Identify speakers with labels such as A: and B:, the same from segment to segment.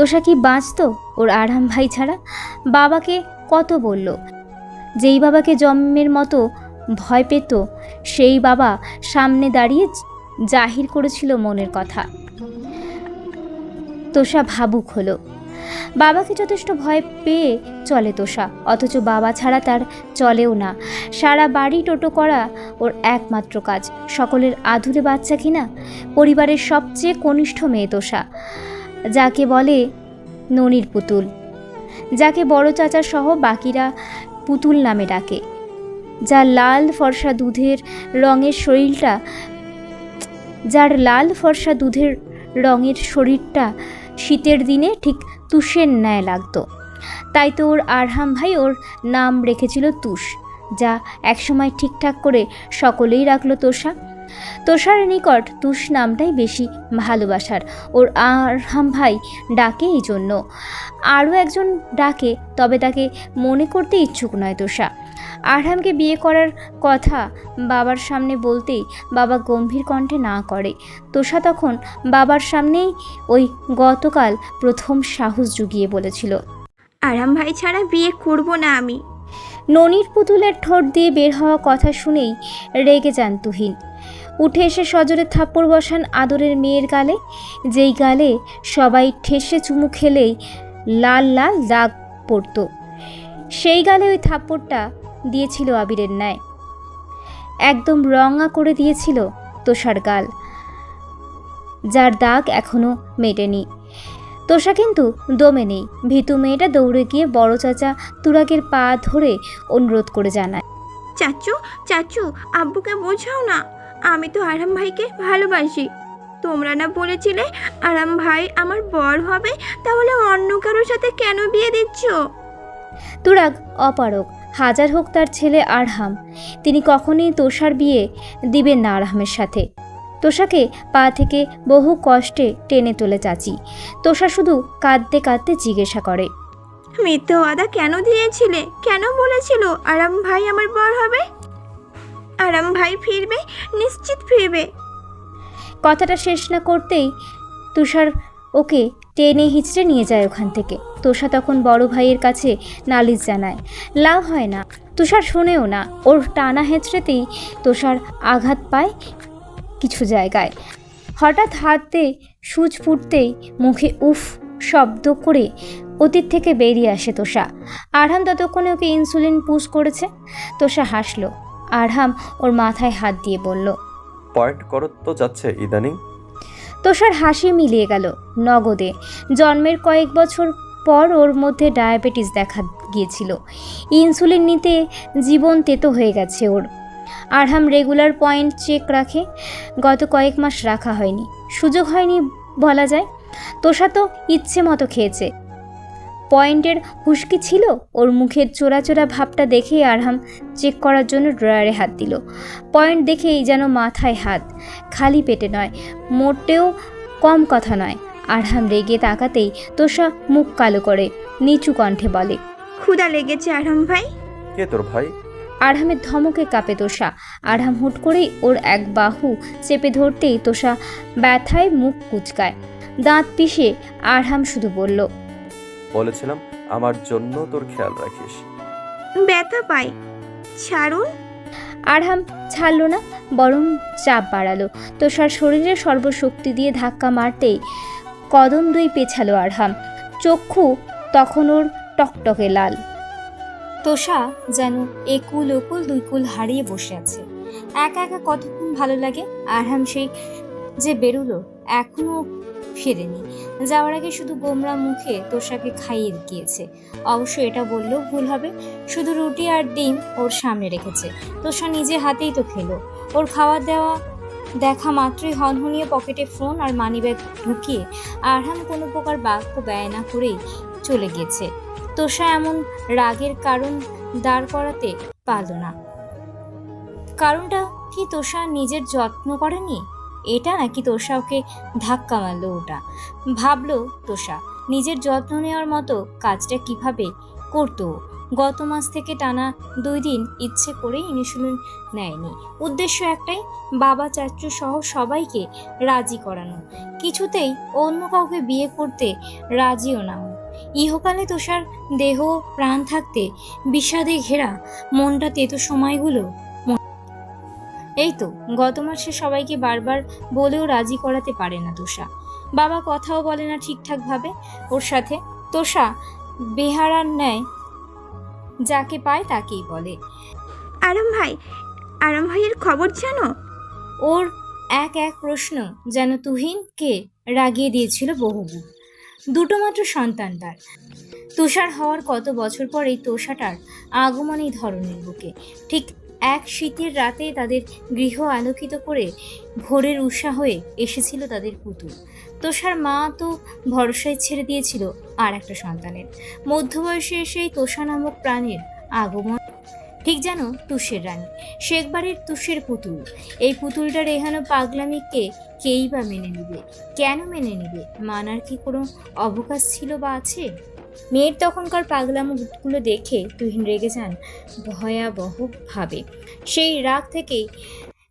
A: তোষা কি বাঁচতো ওর আরহাম ভাই ছাড়া? বাবাকে কত বলল, যেই বাবাকে জন্মের মতো ভয় পেত সেই বাবা সামনে দাঁড়িয়ে জাহির করেছিল মনের কথা। তোষা ভাবুক হলো। বাবাকে যথেষ্ট ভয় পেয়ে চলে তোষা, অথচ বাবা ছাড়া তার চলেও না। সারা বাড়ি টোটো করা ওর একমাত্র কাজ। সকলের আদুরে বাচ্চা কিনা, পরিবারের সবচেয়ে কনিষ্ঠ মেয়ে তোষা, যাকে বলে ননির পুতুল, যাকে বড় চাচা সহ বাকিরা পুতুল নামে ডাকে, যার লাল ফর্সা দুধের রঙের শরীরটা শীতের দিনে ঠিক তুষের ন্যায় লাগতো। তাই তো ওর আরহাম ভাই ওর নাম রেখেছিল তুষ, যা একসময় ঠিকঠাক করে সকলেই রাখলো তোষা। তোষার নিকট তুষ নামটাই বেশি ভালোবাসার। ওর আরহাম ভাই ডাকে এই জন্য, আরও একজন ডাকে, তবে তাকে মনে করতে ইচ্ছুক নয় তোষা। আরহামকে বিয়ে করার কথা বাবার সামনে বলতেই বাবা গম্ভীর কণ্ঠে না করে। তোষা তখন বাবার সামনেই ওই গতকাল প্রথম সাহস জুগিয়ে বলেছিল,
B: আরাম ভাই ছাড়া বিয়ে করব না আমি।
A: ননির পুতুলের ঠোঁট দিয়ে বের হওয়া কথা শুনেই রেগে যান তুহিন। উঠে এসে সজোরে থাপ্পড় বসান আদরের মেয়ের গালে, যেই গালে সবাই ঠেসে চুমু খেলেই লাল লাল দাগ পড়ত। সেই গালে ওই থাপ্পড়টা দিয়েছিল আবিরের ন্যায়, একদম রঙা করে দিয়েছিল তোষার গাল, যার দাগ এখনো মেটেনি। তোষা কিন্তু দমে নেই। ভীতু মেয়েটা দৌড়ে গিয়ে বড় চাচা তুরাগের পা ধরে অনুরোধ করে জানায়,
B: চাচু চাচু, আব্বুকে বোঝাও না, আমি তো আরাম ভাইকে ভালোবাসি। তোমরা না বলেছিলে আরাম ভাই আমার বর হবে, তাহলে অন্য কারোর সাথে কেন বিয়ে দিচ্ছ?
A: তুরাগ অপারগ, হাজার হোক তার ছেলে আরহাম, তিনি কখনোই তোষার বিয়ে দিবেন না আরহামের সাথে। তোষাকে পা থেকে বহু কষ্টে টেনে তোলে চাচি। তোষা শুধু কাঁদতে কাঁদতে জিজ্ঞাসা করে,
B: মিথ্যে ওয়াদা কেন দিয়েছিলে? কেন বলেছিল আরাম ভাই আমার বর হবে? আরাম ভাই ফিরবে, নিশ্চিত ফিরবে।
A: কথাটা শেষ না করতেই তুষার ওকে টেনে হিচড়ে নিয়ে যায় ওখান থেকে। তোষা তখন বড় ভাইয়ের কাছে নালিশ জানায়, লাভ হয় না। তুষার শোনেও না। ওর টানা হেঁচড়েতেই তোষার আঘাত পায় কিছু জায়গায়। হঠাৎ হাতে সূচ ফুটতেই মুখে উফ শব্দ করে অতীত থেকে বেরিয়ে আসে তোষা। আরহাম ততক্ষণে ওকে ইনসুলিন পুশ করেছে। তোষা হাসলো। আরহাম ওর মাথায় হাত দিয়ে বলল,
C: পয়েন্ট করো তো যাচ্ছে ইদানিং।
A: তোষার হাসি মিলিয়ে গেল নগদে। জন্মের কয়েক বছর পর ওর মধ্যে ডায়াবেটিস দেখা গিয়েছিল। ইনসুলিন নিতে জীবন তেতো হয়ে গেছে ওর। আরহাম রেগুলার পয়েন্ট চেক রাখে। গত কয়েক মাস রাখা হয়নি, সুযোগ হয়নি বলা যায়। তোষা তো ইচ্ছে মতো খেয়েছে। পয়েন্টের হুঁশকি ছিল ওর মুখের চোরা চোরা ভাবটা দেখেই আরহাম চেক করার জন্য ড্রয়ারে হাত দিল। পয়েন্ট দেখেই যেন মাথায় হাত, খালি পেটে নয়, মোটেও কম কথা নয়। আরহাম রেগে তাকাতেই তোষা মুখ কালো করে নিচু কণ্ঠে বলে,
B: ক্ষুধা লেগেছে আরাম ভাই।
C: কে তোর ভাই?
A: আরহামের ধমকে কাঁপে তোষা। আরহাম হুট করেই ওর এক বাহু চেপে ধরতেই তোষা ব্যথায় মুখ কুচকায়। দাঁত পিষে আরহাম শুধু বলল,
C: বলেছিলাম আমার জন্য তোর খেয়াল রাখিস।
B: ব্যথা পাই, ছাড়ুন।
A: আরহাম ছাড়ল না, বরং চাপ বাড়ালো। তোষার শরীরে সর্বশক্তি দিয়ে ধাক্কা মারতেই কদম দুই পেছালো আরহাম। চক্ষু তখন ওর টকটকে লাল।
D: তোষা যেন একুল ওকুল দুই কুল হারিয়ে বসে আছে। একা একা কতক্ষণ ভালো লাগে। আরহাম সেই যে বেরোলো, এখনো ফেরেনি। যাওয়ার আগে শুধু গোমরা মুখে তোষাকে খাইয়ে গিয়েছে। অবশ্য এটা বললেও ভুল হবে, শুধু রুটি আর ডিম ওর সামনে রেখেছে। তোষা নিজে হাতেই তো খেলো। ওর খাওয়া দেওয়া দেখা মাত্রই হনহনিয়ে পকেটে ফোন আর মানিব্যাগ ঢুকিয়ে আরহাম কোনো প্রকার বাক্য ব্যয় না করেই চলে গেছে। তোষা এমন রাগের কারণ দাঁড় করাতে পারল না। কারণটা কি তোষা নিজের যত্ন করেনি? এটা নাকি তোষা ওকে ধাক্কা মারলো? ওটা ভাবলো তোষা নিজের যত্ন নেওয়ার মতো কাজটা কিভাবে করতো। গত মাস থেকে টানা 2 দিন ইচ্ছে করেই ইনসুলিন নেয়নি। উদ্দেশ্য একটাই, বাবা চাচু সহ সবাইকে রাজি করানো। কিছুতেই অন্য কাউকে বিয়ে করতে রাজিও না ও। ইহকালে তুষার দেহ প্রাণ থাকতে বিষাদে ঘেরা মনটা তেতো সময়গুলো এই তো গত মাসে সবাইকে বারবার বলেও রাজি করাতে পারে না তোষা। বাবা কথাও বলে না ঠিকঠাক ভাবে ওর সাথে। তোষা বেহারার ন্যায় যাকে পায় তাকেই বলে।
B: আরাম ভাইয়ের খবর জানো?
D: ওর এক এক প্রশ্ন যেন তুহিনকে রাগিয়ে দিয়েছিল বহুগুণ। দুটো মাত্র সন্তান তার। তুষার হওয়ার কত বছর পরেই তোষাটার আগমন এই ধরনের বুকে। ঠিক এক শীতের রাতে তাদের গৃহ আলোকিত করে ভোরের উষা হয়ে এসেছিল তাদের পুতুল। তোষার মা তো ভরসায় ছেড়ে দিয়েছিল আর একটা সন্তানের। মধ্যবয়সে এসেই তোষা নামক প্রাণের আগমন ঠিক যেন তুষের রানী, শেখবাড়ির তুষের পুতুল। এই পুতুলটার এহেন পাগলামিকে কেই বা মেনে নিবে? কেন মেনে নিবে? মানার কি কোনো অবকাশ ছিল বা আছে? মেয়ের তখনকার পাগলামগুলো দেখে তুহিন রেগে যান ভয়াবহভাবে। সেই রাগ থেকেই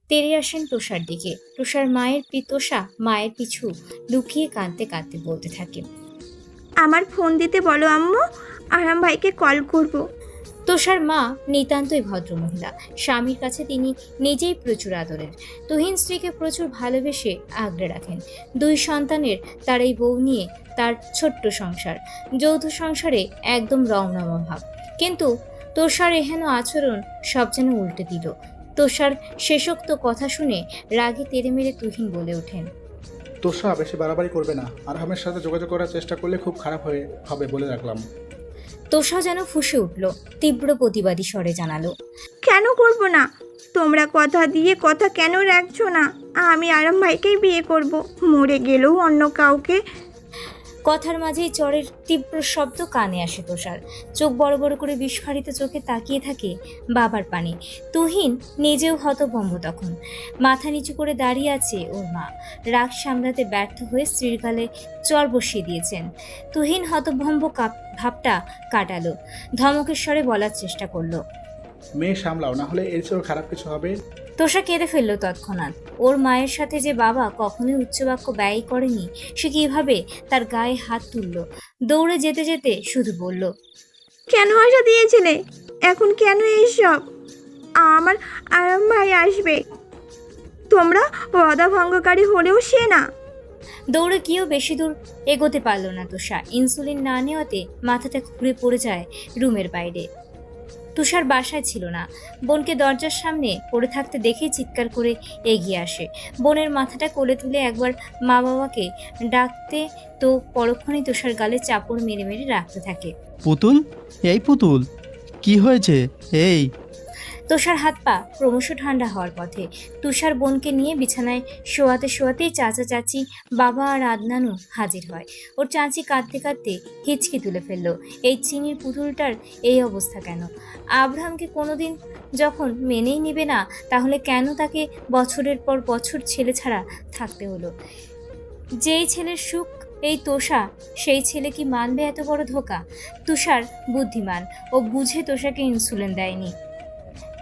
D: তেড়ে আসেন তোষার দিকে। তোষার তোষা মায়ের পিছু লুকিয়ে কাঁদতে কাঁদতে বলতে থাকে,
B: আমার ফোন দিতে বলো আম্মু, আরাম ভাইকে কল করব।
D: তোষার মা নিতান্তই ভদ্রমহিলা। স্বামীর কাছে তিনি নিজেই প্রচুর আদরের। তুহিন স্ত্রীকে প্রচুর ভালোবেসে আগলে রাখেন। 2 সন্তানের তার এই বউ নিয়ে তার ছোট্ট সংসার। যৌথ সংসারে একদম রমরমা ভাব। কিন্তু তোষার এহেন আচরণ সব যেন উল্টে দিল। তোষার শেষোক্ত কথা শুনে রাগে তেড়ে মেরে তুহিন বলে ওঠেন,
E: তোষা বেশি বাড়াবাড়ি করবে না। আরহামের সাথে যোগাযোগ করার চেষ্টা করলে খুব খারাপ হবে বলে রাখলাম।
D: তোষা যেন ফুঁসে উঠল, তীব্র প্রতিবাদী স্বরে জানালো,
B: কেন করব না? তোমরা কথা দিয়ে কথা কেন রাখছো না? আমি আরাম ভাইকেই বিয়ে করব, মরে গেলেও অন্য কাউকে।
D: কথার মাঝেই চরের তীব্র শব্দ কানে আসে তোষার। চোখ বড় বড় করে বিস্ফারিত চোখে তাকিয়ে থাকে বাবার পানে। তুহিন নিজেও হতভম্ব তখন। মাথা নিচু করে দাঁড়িয়ে আছে ওর মা। রাগ সামলাতে ব্যর্থ হয়ে স্ত্রীর গালে চর বসিয়ে দিয়েছেন। তুহিন হতভম্ব ভাবটা কাটালো। ধমকের স্বরে বলার চেষ্টা করলো,
E: মেয়ে সামলাও, না হলে এর চেয়েও খারাপ কিছু হবে।
D: তোষা কেঁদে ফেললো তৎক্ষণাৎ। ওর মায়ের সাথে যে বাবা কখনোই উচ্চবাক্য ব্যয় করেনি, সে কিভাবে তার গায়ে হাত তুলল। দৌড়ে যেতে যেতে শুধু বলল,
B: কেন আশা দিয়েছিলে? এখন কেন এইসব? আমার আরাম ভাই আসবে। তোমরা ওয়াদা ভঙ্গকারী হলেও সে না।
D: দৌড়ে গিয়েও বেশি দূর এগোতে পারল না তোষা। ইনসুলিন না নেওয়াতে মাথাটা ঘুরে পড়ে যায় রুমের বাইরে। তুষার বাসায় ছিল না। বোনকে দরজার সামনে পড়ে থাকতে দেখে চিৎকার করে এগিয়ে আসে। বোনের মাথাটা কোলে তুলে একবার মা বাবাকে ডাকতে তো পরক্ষণেই তুষার গালে চাপড় মেরে মেরে রাখতে থাকে।
F: পুতুল, এই পুতুল, কি হয়েছে? এই
D: তুষার হাত পা ক্রমশ ঠান্ডা হওয়ার পথে। তুষার বোনকে নিয়ে বিছানায় শোয়াতে শোয়াতেই চাচা চাচি বাবা আর আদনানও হাজির হয়। ওর চাচি কাঁদতে কাঁদতে হিচকি তুলে ফেলল। এই চিনির পুতুলটার এই অবস্থা কেন? আব্রাহামকে কোনোদিন যখন মেনেই নেবে না, তাহলে কেন তাকে বছরের পর বছর ছেলে ছাড়া থাকতে হলো? যেই ছেলের সুখ এই তোষা, সেই ছেলে কি মানবে এত বড় ধোঁকা? তুষার বুদ্ধিমান, ও বুঝে তোষাকে ইনসুলিন দেয়নি।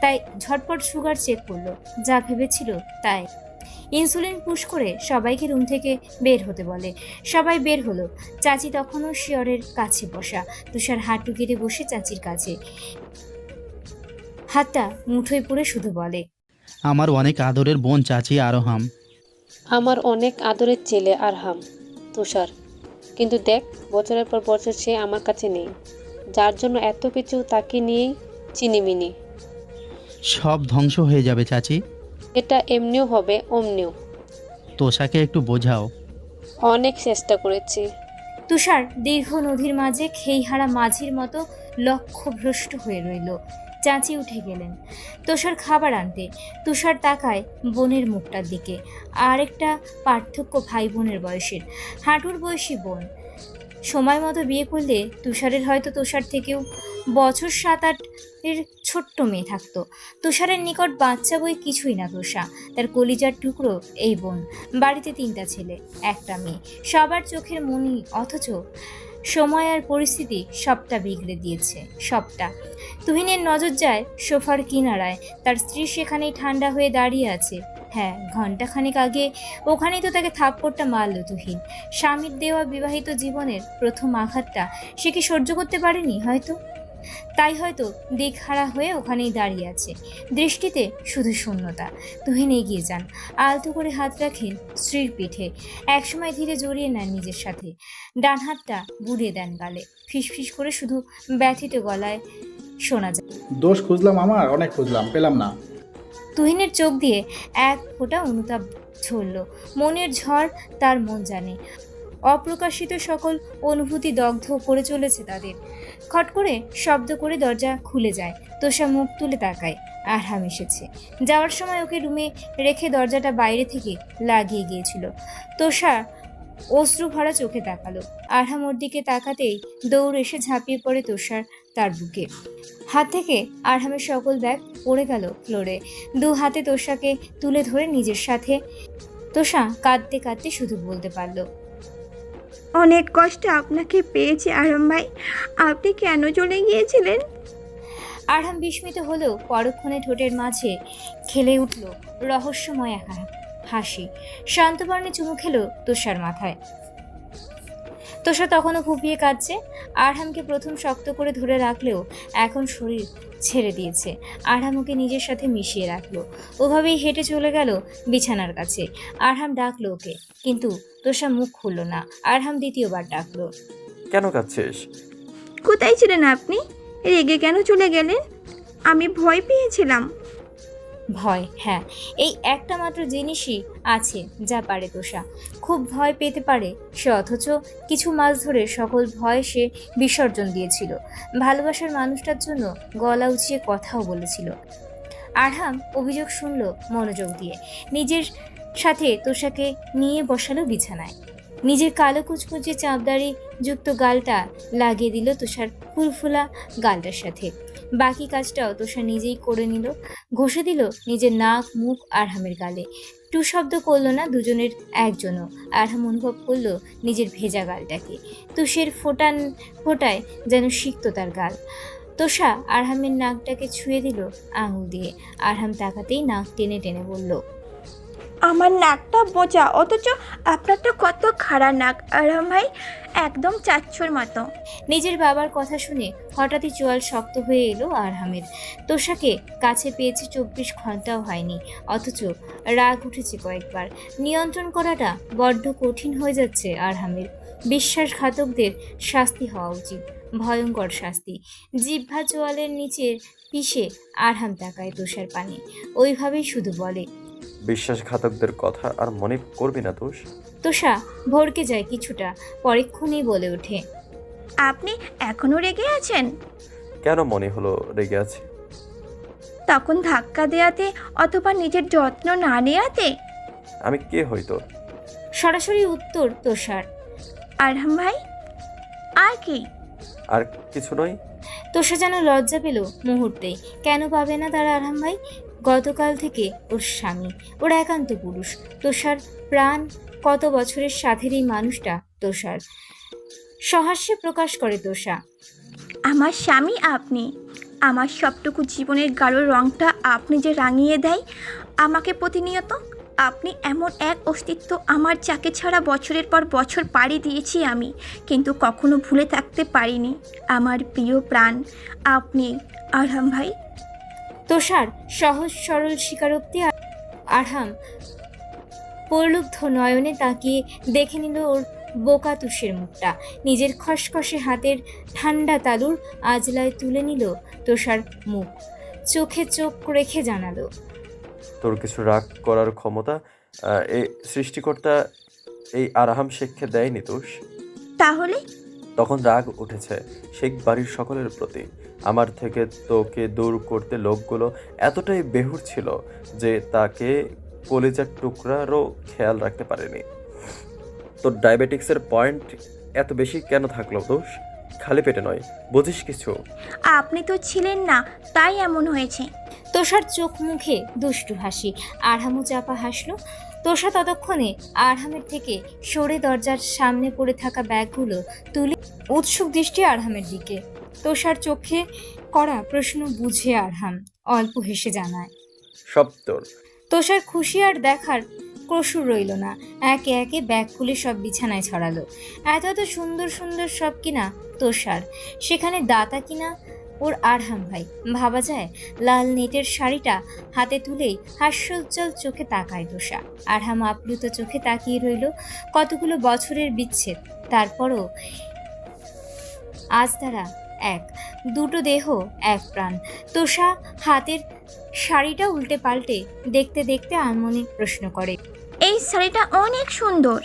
D: তাই ঝটপট সুগার চেক করলো। যা ভেবেছিল তাই। ইনসুলিন পুশ করে সবাইকে রুম থেকে বের হতে বলে। সবাই বের হলো। চাচি তখনও শিয়রের কাছে বসা। তুষার হাঁটু গেড়ে বসে চাচির কাছে, হাতটা মুঠোয় পড়ে শুধু বলে,
F: আমার অনেক আদরের বোন চাচি আরহাম।
G: আমার অনেক আদরের ছেলে আরহাম, তুষার। কিন্তু দেখ, বছরের পর বছর সে আমার কাছে নেই, যার জন্য এত কিছু তাকে নিয়েই চিনিমিনি।
F: সব ধ্বংস হয়ে যাবে চাচি।
G: এটা এমনিও হবে, অমনিও।
F: তোষাকে একটু বোঝাও।
G: অনেক চেষ্টা করেছি।
D: তুষার দীর্ঘ নদীর মাঝে খেইহারা মাঝির মতো লক্ষ্যভ্রষ্ট হয়ে রইল। চাচি উঠে গেলেন তুষার খাবার আনতে। তুষার তাকায় বোনের মুখটার দিকে। আর একটা পার্থক্য ভাই বোনের বয়সের। হাঁটুর বয়সী বোন। সময় মতো বিয়ে করলে তুষারের হয়তো তুষার থেকেও বছর 7-8-এর ছোট্ট মেয়ে থাকতো। তুষারের নিকট বাচ্চা বই কিছুই না তুষা। তার কলিজার টুকরো এই বোন। বাড়িতে 3টা ছেলে, 1টা মেয়ে। সবার চোখের মনি, অথচ সময় আর পরিস্থিতি সবটা বিগড়ে দিয়েছে, সবটা। তুহিনের নজর যায় সোফার কিনারায়, তার স্ত্রী সেখানেই ঠান্ডা হয়ে দাঁড়িয়ে আছে। হ্যাঁ, ঘন্টাখানেক আগে ওখানেই তো তাকে থাপ্পড়টা মারল তুহিন। স্বামীর দেওয়া বিবাহিত জীবনের প্রথম আঘাতটা সে কি সহ্য করতে পারেনি হয়তো, তাই হয়তো দিকহারা হয়ে ওখানেই দাঁড়িয়ে আছে, দৃষ্টিতে শুধু শূন্যতা। তুহিন এগিয়ে যান, আলতো করে হাত রাখেন স্ত্রীর পিঠে, একসময় ধীরে জড়িয়ে নেন নিজের সাথে, ডান হাতটা বুলিয়ে দেন গালে। ফিসফিস করে শুধু ব্যথিত গলায় শোনা যায়।
E: দোষ খুঁজলাম, আমার অনেক খুঁজলাম, পেলাম না।
D: তুহিনের চোখ দিয়ে এক ফোঁটা অনুতাপ ঝরল। মনের ঝড় তার মন জানে, অপ্রকাশিত সকল অনুভূতি দগ্ধ করে চলেছে তাদের। খট করে শব্দ করে দরজা খুলে যায়। তোষা মুখ তুলে তাকায়, আরহাম এসেছে। যাওয়ার সময় ওকে রুমে রেখে দরজাটা বাইরে থেকে লাগিয়ে গিয়েছিল। তোষা অশ্রু ভরা চোখে তাকালো। আরহাম ওর দিকে তাকাতেই দৌড় এসে ঝাঁপিয়ে পড়ে তোষার তার বুকে। হাত থেকে আরহামের সকল ব্যাগ পড়ে গেল ফ্লোরে। দু হাতে তোষাকে তুলে ধরে নিজের সাথে। তোষা কাঁদতে কাঁদতে শুধু বলতে পারলো,
B: অনেক কষ্ট আপনাকে পেয়েছি আরাম ভাই। আপনি কেন চলে গিয়েছিলেন?
D: আরহাম বিস্মিত হলেও পরক্ষণে ঠোঁটের মাঝে খেলে উঠল রহস্যময় এক হাসি। শান্তবর্ণে চুমু খেলো তোষার মাথায়। তোষা তখনও ফুপিয়ে কাঁদছে। আরহামকে প্রথম শক্ত করে ধরে রাখলেও এখন শরীর ছেড়ে দিয়েছে। আরহাম ওকে নিজের সাথে মিশিয়ে রাখলো। ওভাবেই হেঁটে চলে গেল বিছানার কাছে। আরহাম ডাকলো ওকে, কিন্তু তোষা মুখ খুলল না। আরহাম দ্বিতীয়বার ডাকলো,
C: কেন কাঁদছিস?
B: কোথায় ছিলেন আপনি? রেগে কেন চলে গেলেন? আমি ভয় পেয়েছিলাম।
D: ভয়? হ্যাঁ, এই একটা মাত্র জিনিসই আছে যা পারে তোষা। খুব ভয় পেতে পারে সে, অথচ কিছু মাস ধরে সকল ভয় সে বিসর্জন দিয়েছিল। ভালোবাসার মানুষটার জন্য গলা উঁচিয়ে কথাও বলেছিল। আরহাম অভিযোগ শুনল মনোযোগ দিয়ে। নিজের সাথে তোষাকে নিয়ে বসালো বিছানায়। নিজের কালো কুচকুচে চাঁদদাড়ি যুক্ত গালটা লাগিয়ে দিল তোষার ফুলফুলা গালটার সাথে। বাকি কাজটাও তোষা নিজেই করে নিল। ঘষে দিল নিজের নাক মুখ আরহামের গালে। টু শব্দ করলো না দুজনের একজনও। আরহাম অনুভব করলো নিজের ভেজা গালটাকে। তুষের ফোটায় যেন সিক্ত তার গাল। তোষা আরহামের নাকটাকে ছুঁয়ে দিল আঙুল দিয়ে। আরহাম তাকাতেই নাক টেনে টেনে বলল,
B: আমার নাকটা বোঝা, অথচ আপনারটা কত খাড়া নাক আরাম ভাই, একদম চাচ্ছুর মতো।
D: নিজের বাবার কথা শুনে হঠাৎই চোয়াল শক্ত হয়ে এলো আরহামের। তোষাকে কাছে পেয়েছে 24 ঘন্টাও হয়নি, অথচ রাগ উঠেছে কয়েকবার। নিয়ন্ত্রণ করাটা বড্ড কঠিন হয়ে যাচ্ছে আরহামের। বিশ্বাসঘাতকদের শাস্তি হওয়া উচিত, ভয়ঙ্কর শাস্তি। জিহ্বা চোয়ালের নিচের পিষে আরহাম তাকায় তোষার পানে। ওইভাবেই শুধু বলে,
C: বিশ্বাসঘাতকদের কথা আর মনে করবি না তোষ।
D: তোষা ভড়কে যায় কিছুটা, পরক্ষণেই বলে ওঠে,
B: আপনি এখনো রেগে আছেন?
C: কেন মনে হলো রেগে আছে?
B: তখন ধাক্কা দেয়াতে অথবা নিজের যত্ন না নেয়াতে?
C: আমি কে হই তোর?
D: সরাসরি উত্তর তোষার।
B: আরহাম ভাই, আর কি?
C: আর কিছু নয়।
D: তোষা যেন লজ্জা পেল মুহূর্তেই। কেন পাবে না তার আরহাম ভাই? গতকাল থেকে ওর স্বামী, ওর একান্ত পুরুষ। তোষার প্রাণ, কত বছরের সাথের এই মানুষটা তোষার। সহাস্যে প্রকাশ করে তোষা,
B: আমার স্বামী আপনি। আমার সবটুকু জীবনের গাঢ় রঙটা আপনি যে রাঙিয়ে দেয় আমাকে প্রতিনিয়ত। আপনি এমন এক অস্তিত্ব আমার, যাকে ছাড়া বছরের পর বছর পাড়ি দিয়েছি আমি, কিন্তু কখনো ভুলে থাকতে পারিনি। আমার প্রিয় প্রাণ আপনি আরহাম ভাই।
D: তোষার সহজ সরল স্বীকারোক্তি। আরহাম পরিলুব্ধ নয়নে তাকিয়ে দেখে নিল ওর বোকা তুষের মুখটা। নিজের খসখসে হাতের ঠান্ডা তালুর আজলায় তুলে নিল তোষার মুখ। চোখে চোখ রেখে জানালো,
C: তোর কিছু রাগ করার ক্ষমতা এই সৃষ্টিকর্তা এই আরহাম শেখকে দেয়নি তোষ।
B: তাহলে?
C: তখন রাগ উঠেছে শেখ বাড়ির সকলের প্রতি। আমার থেকে তোকে দূর করতে লোকগুলো এতটাই বেহুর ছিল যে তাকে কলিজার টুকরারও খেয়াল রাখতে পারেনি। তোর ডায়াবেটিক্সের পয়েন্ট এত বেশি কেন থাকলো দোষ? খালি পেটে নয়, বুঝিস কিছু?
B: আপনি তো ছিলেন না, তাই এমন হয়েছে।
D: তোষার চোখ মুখে দুষ্টু হাসি। আরহামও চাপা হাসলো। তোষা ততক্ষণে আরহামের থেকে সরে দরজার সামনে পড়ে থাকা ব্যাগগুলো তুলে উৎসুক দৃষ্টি আরহামের দিকে। তোষার চোখে করা প্রশ্ন বুঝে আরহাম অল্প হেসে জানায়।
C: সব তোর।
D: তোষার খুশি আর দেখার কসুর রইল না, একে একে ব্যাগ খুলে সব বিছানায় ছড়ালো। এত এত সুন্দর সুন্দর সব কিনা তোষার, সেখানে দাতা কিনা ওর আরহাম ভাই। ভাবা যায়, লাল নেটের শাড়িটা হাতে তুলেই হাস্যোজ্জ্বল চোখে তাকায় তোষা। আরহাম আপ্লুত চোখে তাকিয়ে রইল। কতগুলো বছরের বিচ্ছেদ, তারপরও আজ তারা এক, দুটো দেহ এক প্রাণ। তোষা হাতের শাড়িটা উল্টে পাল্টে দেখতে দেখতে আনমনে প্রশ্ন করে।
B: এই শাড়িটা অনেক সুন্দর।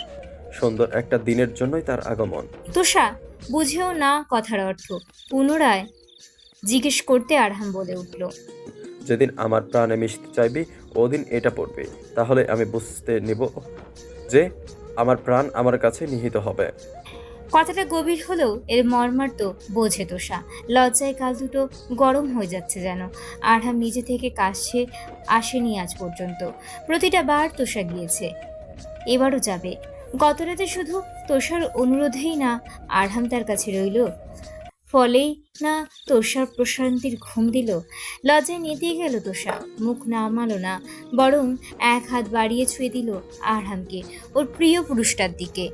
C: সুন্দর একটা দিনের জন্যই তার আগমন।
D: তোষা বুঝেও না কথার অর্থ। পুনরায় জিজ্ঞেস করতে আরহাম বলে উঠল।
C: যেদিন আমার প্রাণে মিশতে চাইবি ওদিন এটা পড়বি, তাহলে আমি বুঝতে নিব যে আমার প্রাণ আমার কাছে নিহিত হবে।
D: কথাটা গভীর হলেও এর মর্মার্থ বোঝে তোষা। লজ্জায় কাল দুটো গরম হয়ে যাচ্ছে যেন। আরহাম নিজে থেকে কাছে আসেনি আজ পর্যন্ত। প্রতিটা বার তোষা গিয়েছে, এবারও যাবে। গত রাতে শুধু তোষার অনুরোধেই না আরহাম তার কাছে রইল, ফলেই না তোষার প্রশান্তির ঘুম দিল। লজ্জায় নেতিয়ে গেল তোষা, মুখ নামালো না, বরং এক হাত বাড়িয়ে ছুঁয়ে দিল আরহামকে ওর প্রিয় পুরুষটার দিকে।